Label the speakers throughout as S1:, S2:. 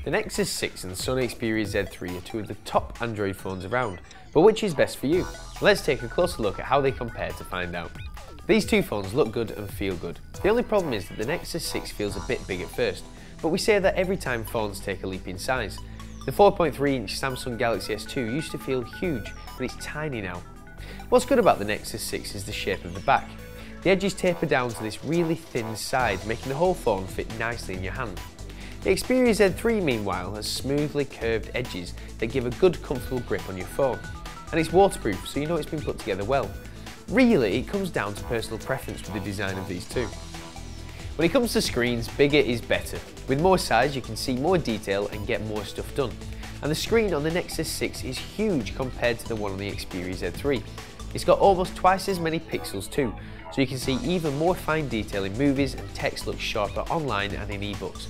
S1: The Nexus 6 and the Sony Xperia Z3 are two of the top Android phones around, but which is best for you? Let's take a closer look at how they compare to find out. These two phones look good and feel good. The only problem is that the Nexus 6 feels a bit big at first, but we say that every time phones take a leap in size. The 4.3-inch Samsung Galaxy S2 used to feel huge, but it's tiny now. What's good about the Nexus 6 is the shape of the back. The edges taper down to this really thin side, making the whole phone fit nicely in your hand. The Xperia Z3 meanwhile has smoothly curved edges that give a good comfortable grip on your phone. And it's waterproof, so you know it's been put together well. Really, it comes down to personal preference with the design of these two. When it comes to screens, bigger is better. With more size you can see more detail and get more stuff done. And the screen on the Nexus 6 is huge compared to the one on the Xperia Z3. It's got almost twice as many pixels too, so you can see even more fine detail in movies and text looks sharper online and in ebooks.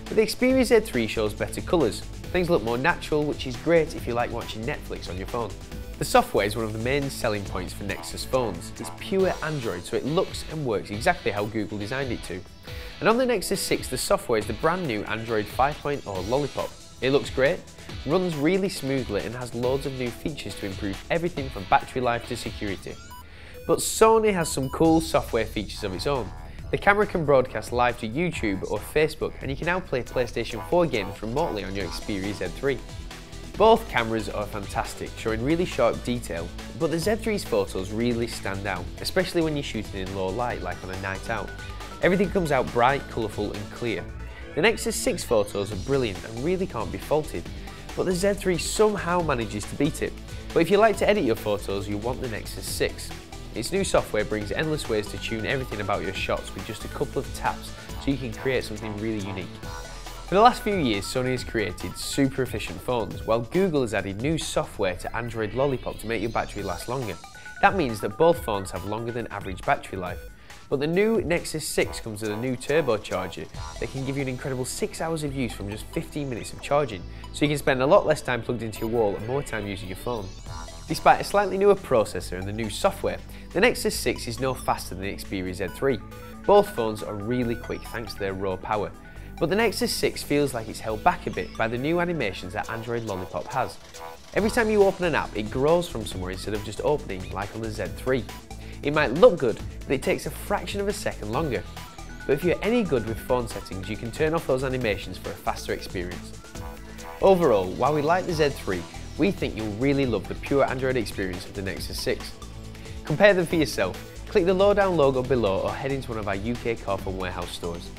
S1: But the Xperia Z3 shows better colours. Things look more natural, which is great if you like watching Netflix on your phone. The software is one of the main selling points for Nexus phones. It's pure Android, so it looks and works exactly how Google designed it to. And on the Nexus 6, the software is the brand new Android 5.0 Lollipop. It looks great, runs really smoothly and has loads of new features to improve everything from battery life to security. But Sony has some cool software features of its own. The camera can broadcast live to YouTube or Facebook, and you can now play PlayStation 4 games remotely on your Xperia Z3. Both cameras are fantastic, showing really sharp detail, but the Z3's photos really stand out, especially when you're shooting in low light like on a night out. Everything comes out bright, colourful and clear. The Nexus 6 photos are brilliant and really can't be faulted, but the Z3 somehow manages to beat it. But if you like to edit your photos, you want the Nexus 6. Its new software brings endless ways to tune everything about your shots with just a couple of taps, so you can create something really unique. For the last few years, Sony has created super efficient phones, while Google has added new software to Android Lollipop to make your battery last longer. That means that both phones have longer than average battery life. But the new Nexus 6 comes with a new turbocharger that can give you an incredible 6 hours of use from just 15 minutes of charging, so you can spend a lot less time plugged into your wall and more time using your phone. Despite a slightly newer processor and the new software, the Nexus 6 is no faster than the Xperia Z3. Both phones are really quick thanks to their raw power. But the Nexus 6 feels like it's held back a bit by the new animations that Android Lollipop has. Every time you open an app, it grows from somewhere instead of just opening like on the Z3. It might look good, but it takes a fraction of a second longer. But if you're any good with phone settings, you can turn off those animations for a faster experience. Overall, while we like the Z3, we think you'll really love the pure Android experience of the Nexus 6. Compare them for yourself. Click the lowdown logo below or head into one of our UK Carphone warehouse stores.